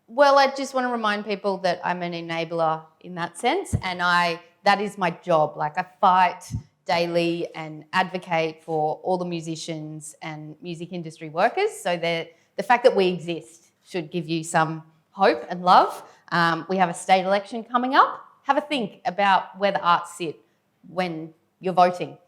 Well, I just want to remind people that I'm an enabler in that sense, and that is my job. Like, I fight daily and advocate for all the musicians and music industry workers, so that the fact that we exist should give you some hope and love. We have a state election coming up. Have a think about where the arts sit when you're voting.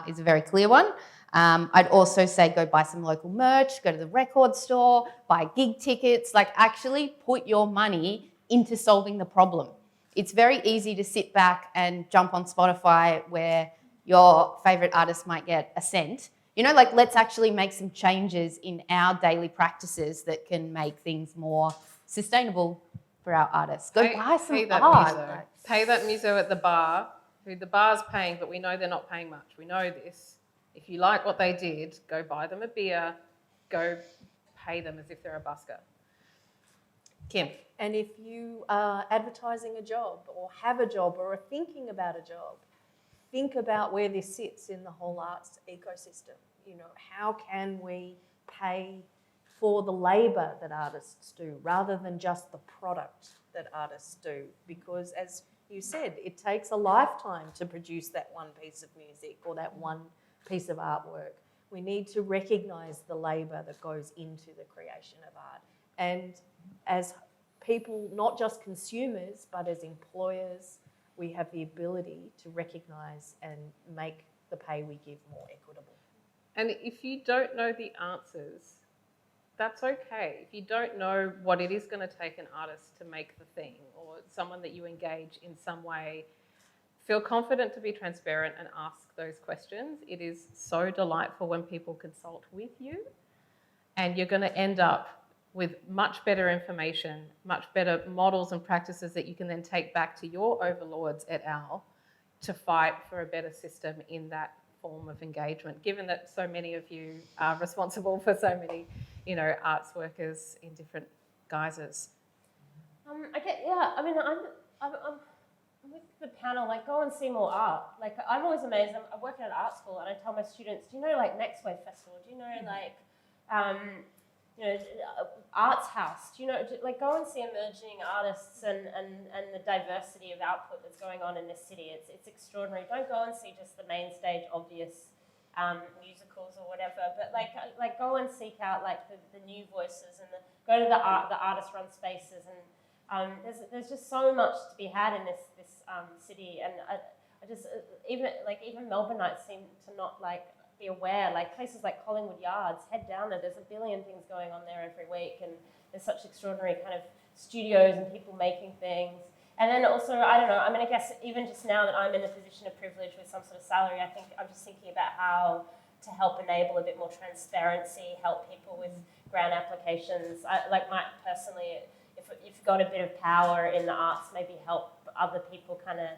Is a very clear one. I'd also say go buy some local merch, go to the record store, buy gig tickets, like actually put your money into solving the problem. It's very easy to sit back and jump on Spotify where your favourite artist might get a cent. You know, like, let's actually make some changes in our daily practices that can make things more sustainable for our artists. Go buy some art. Pay that muso at the bar, who the bar's paying, but we know they're not paying much. We know this. If you like what they did, go buy them a beer, go pay them as if they're a busker. Kim. And if you are advertising a job or have a job or are thinking about a job, think about where this sits in the whole arts ecosystem. You know, how can we pay for the labour that artists do rather than just the product that artists do? Because as you said, it takes a lifetime to produce that one piece of music or that one piece of artwork. We need to recognise the labour that goes into the creation of art. And as people, not just consumers, but as employers, we have the ability to recognise and make the pay we give more equitable. And if you don't know the answers, that's okay. If you don't know what it is going to take an artist to make the thing, or someone that you engage in some way, feel confident to be transparent and ask those questions. It is so delightful when people consult with you, and you're going to end up with much better information, much better models and practices that you can then take back to your overlords et al. To fight for a better system in that form of engagement, given that so many of you are responsible for so many, arts workers in different guises. I'm with the panel, like, go and see more art. Like, I'm always amazed. I work at an art school, and I tell my students, do you know, like, Next Wave Festival? Do you know, like, Arts House? Do you know, like, go and see emerging artists and the diversity of output that's going on in this city. It's extraordinary. Don't go and see just the main stage obvious musicals or whatever, but like go and seek out like the new voices and go to the artist-run spaces, and there's just so much to be had in this city, and I just even Melbourneites seem to not like be aware. Like places like Collingwood Yards, head down there. There's a billion things going on there every week, and there's such extraordinary kind of studios and people making things. And then also, I don't know, I mean, I guess even just now that I'm in a position of privilege with some sort of salary, I think I'm just thinking about how to help enable a bit more transparency, help people with grant applications. Mike personally, if you've got a bit of power in the arts, maybe help other people kind of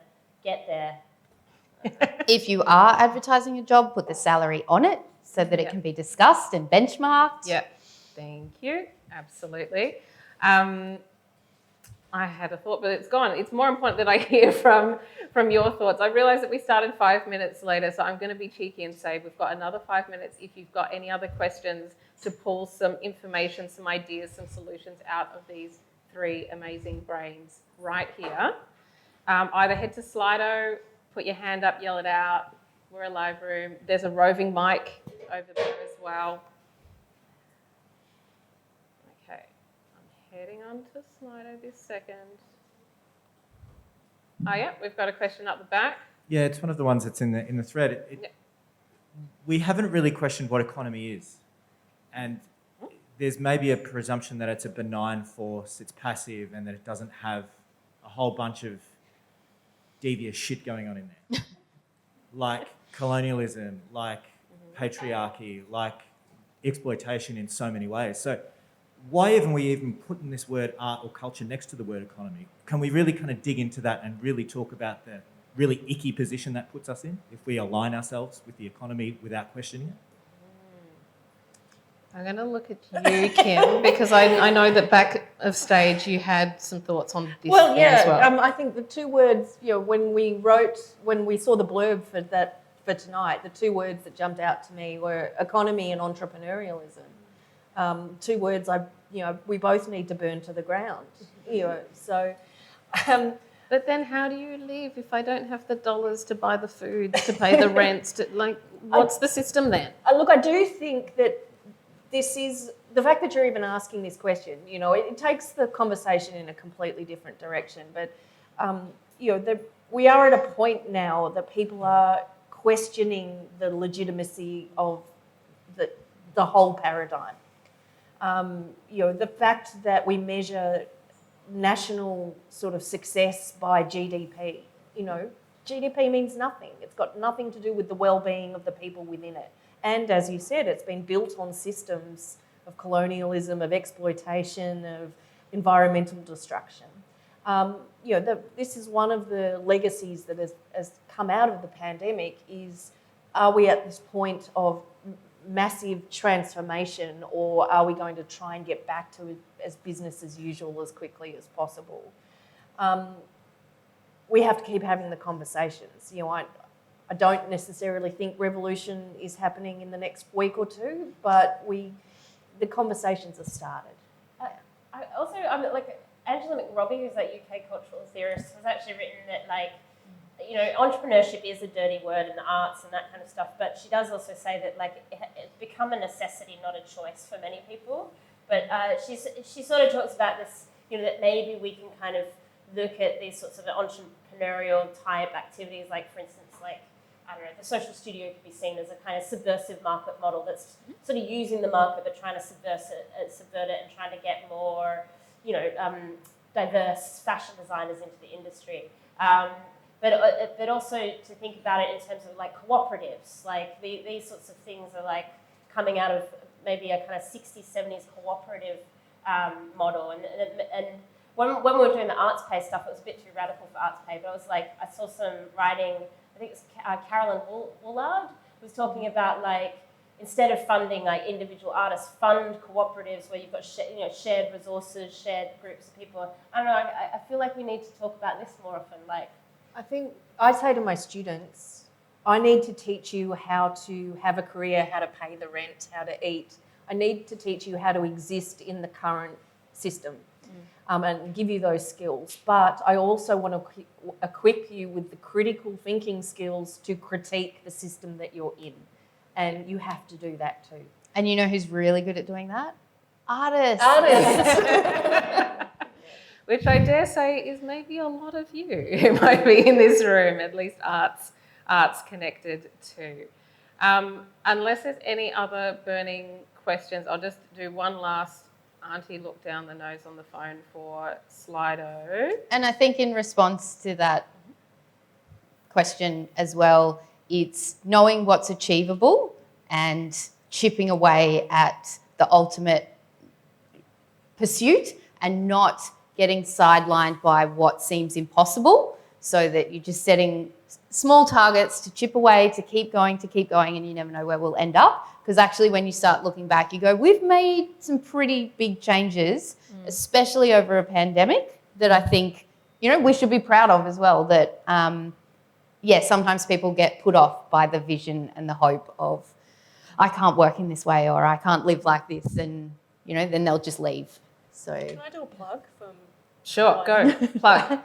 get there. If you are advertising a job, put the salary on it so that it can be discussed and benchmarked. Yeah, thank you. Absolutely. I had a thought, but it's gone. It's more important that I hear from your thoughts. I realise that we started 5 minutes later, so I'm going to be cheeky and say we've got another 5 minutes if you've got any other questions to pull some information, some ideas, some solutions out of these three amazing brains right here. Either head to Slido, put your hand up, yell it out. We're a live room. There's a roving mic over there as well. Okay, I'm heading on to Slido this second. Oh yeah, we've got a question up the back. Yeah, it's one of the ones that's in the thread. Yeah. We haven't really questioned what economy is. And there's maybe a presumption that it's a benign force, it's passive, and that it doesn't have a whole bunch of devious shit going on in there. Like colonialism, like patriarchy, like exploitation in so many ways. So why haven't we even put in this word art or culture next to the word economy? Can we really kind of dig into that and really talk about the really icky position that puts us in if we align ourselves with the economy without questioning it? I'm going to look at you, Kim, because I know that back of stage you had some thoughts on this Well, yeah, as well. I think the two words, when we saw the blurb for tonight, the two words that jumped out to me were economy and entrepreneurialism. Two words we both need to burn to the ground. So. But then how do you live if I don't have the dollars to buy the food, to pay the rents? What's the system then? Look, I do think that this is the fact that you're even asking this question. It takes the conversation in a completely different direction. But we are at a point now that people are questioning the legitimacy of the whole paradigm. The fact that we measure national sort of success by GDP. GDP means nothing. It's got nothing to do with the well-being of the people within it. And as you said, it's been built on systems of colonialism, of exploitation, of environmental destruction. This is one of the legacies that has come out of the pandemic is, are we at this point of massive transformation, or are we going to try and get back to as business as usual as quickly as possible? We have to keep having the conversations. I don't necessarily think revolution is happening in the next week or two, but the conversations are started. Angela McRobbie, who's a UK cultural theorist, has actually written that entrepreneurship is a dirty word in the arts and that kind of stuff, but she does also say that it's become a necessity, not a choice for many people. But she sort of talks about this, that maybe we can kind of look at these sorts of entrepreneurial type activities, like for instance, the social studio could be seen as a kind of subversive market model that's sort of using the market but trying to subvert it and trying to get more, diverse fashion designers into the industry. But also to think about it in terms of cooperatives, these sorts of things are coming out of maybe a kind of 60s, 70s cooperative model. And when we were doing the arts pay stuff, it was a bit too radical for arts pay, but I saw some writing, I think it's Carolyn Woolard was talking about instead of funding individual artists, fund cooperatives where you've got shared resources, shared groups of people. I don't know, I feel like we need to talk about this more often. I think I say to my students, I need to teach you how to have a career, how to pay the rent, how to eat. I need to teach you how to exist in the current system and give you those skills. But I also want to equip you with the critical thinking skills to critique the system that you're in. And you have to do that too. And you know who's really good at doing that? Artists. Which I dare say is maybe a lot of you who might be in this room, at least arts connected to. Unless there's any other burning questions, I'll just do one last auntie look down the nose on the phone for Slido. And I think in response to that question as well, it's knowing what's achievable and chipping away at the ultimate pursuit and not getting sidelined by what seems impossible, so that you're just setting small targets to chip away, to keep going, and you never know where we'll end up. Because actually when you start looking back, you go, we've made some pretty big changes, especially over a pandemic, that I think, we should be proud of as well, that, sometimes people get put off by the vision and the hope of, I can't work in this way or I can't live like this, and, then they'll just leave. So. Can I do a plug from? Sure, go, plug.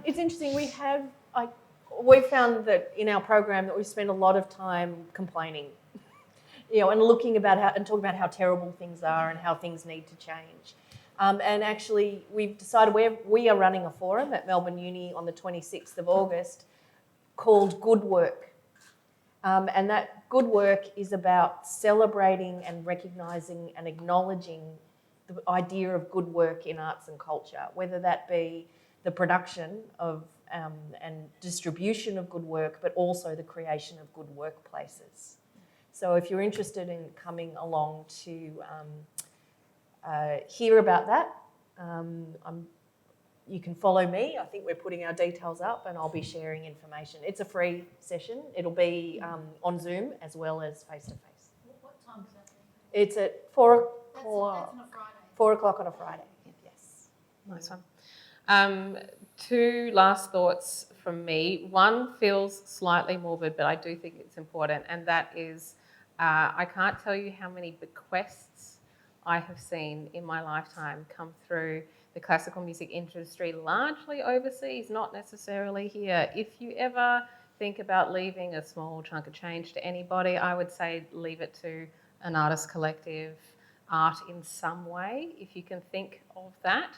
It's interesting. We've found that in our program that we spend a lot of time complaining, and talking about how terrible things are and how things need to change. And actually, we've decided we are running a forum at Melbourne Uni on the 26th of August called Good Work. And that good work is about celebrating and recognising and acknowledging the idea of good work in arts and culture, whether that be the production of and distribution of good work, but also the creation of good workplaces. So if you're interested in coming along to hear about that, you can follow me. I think we're putting our details up and I'll be sharing information. It's a free session. It'll be on Zoom as well as face-to-face. What time is that? It's at 4 o'clock. That's on a Friday. 4 o'clock on a Friday, yes. Nice one. Two last thoughts from me. One feels slightly morbid, but I do think it's important, and that is I can't tell you how many bequests I have seen in my lifetime come through the classical music industry, largely overseas, not necessarily here. If you ever think about leaving a small chunk of change to anybody, I would say leave it to an artist collective, art in some way, if you can think of that.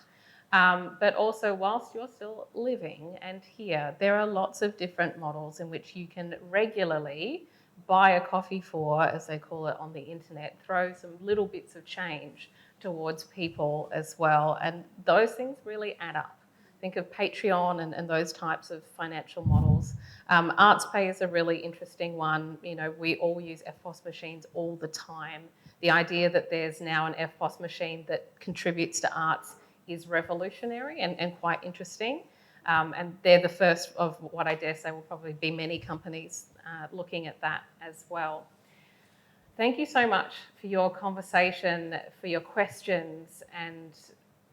But also, whilst you're still living and here, there are lots of different models in which you can regularly buy a coffee for, as they call it on the internet, throw some little bits of change towards people as well. And those things really add up. Think of Patreon and those types of financial models. ArtsPay is a really interesting one. We all use FPOS machines all the time. The idea that there's now an FPOS machine that contributes to arts is revolutionary and quite interesting. And they're the first of what I dare say will probably be many companies looking at that as well. Thank you so much for your conversation, for your questions, and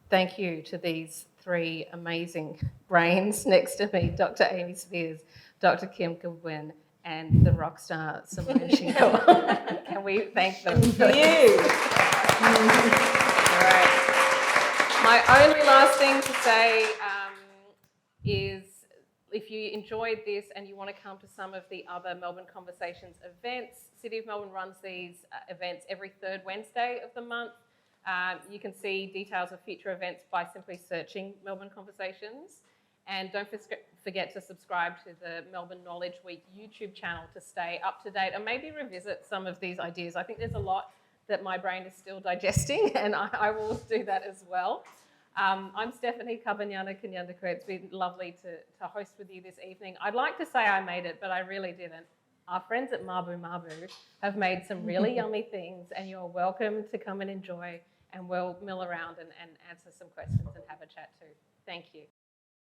thank you to these three amazing brains next to me, Dr. Amy Spiers, Dr. Kim Goodwin, and the rock star Simone Shinkle. Can we thank them? Thank you. All right. My only last thing to say is if you enjoyed this and you want to come to some of the other Melbourne Conversations events, City of Melbourne runs these events every third Wednesday of the month. You can see details of future events by simply searching Melbourne Conversations. And don't forget to subscribe to the Melbourne Knowledge Week YouTube channel to stay up to date and maybe revisit some of these ideas. I think there's a lot that my brain is still digesting, and I will do that as well. I'm Stéphanie Kabanyana Kanyandekwe. It's been lovely to host with you this evening. I'd like to say I made it, but I really didn't. Our friends at Mabu have made some really yummy things, and you're welcome to come and enjoy, and we'll mill around and answer some questions and have a chat too. Thank you.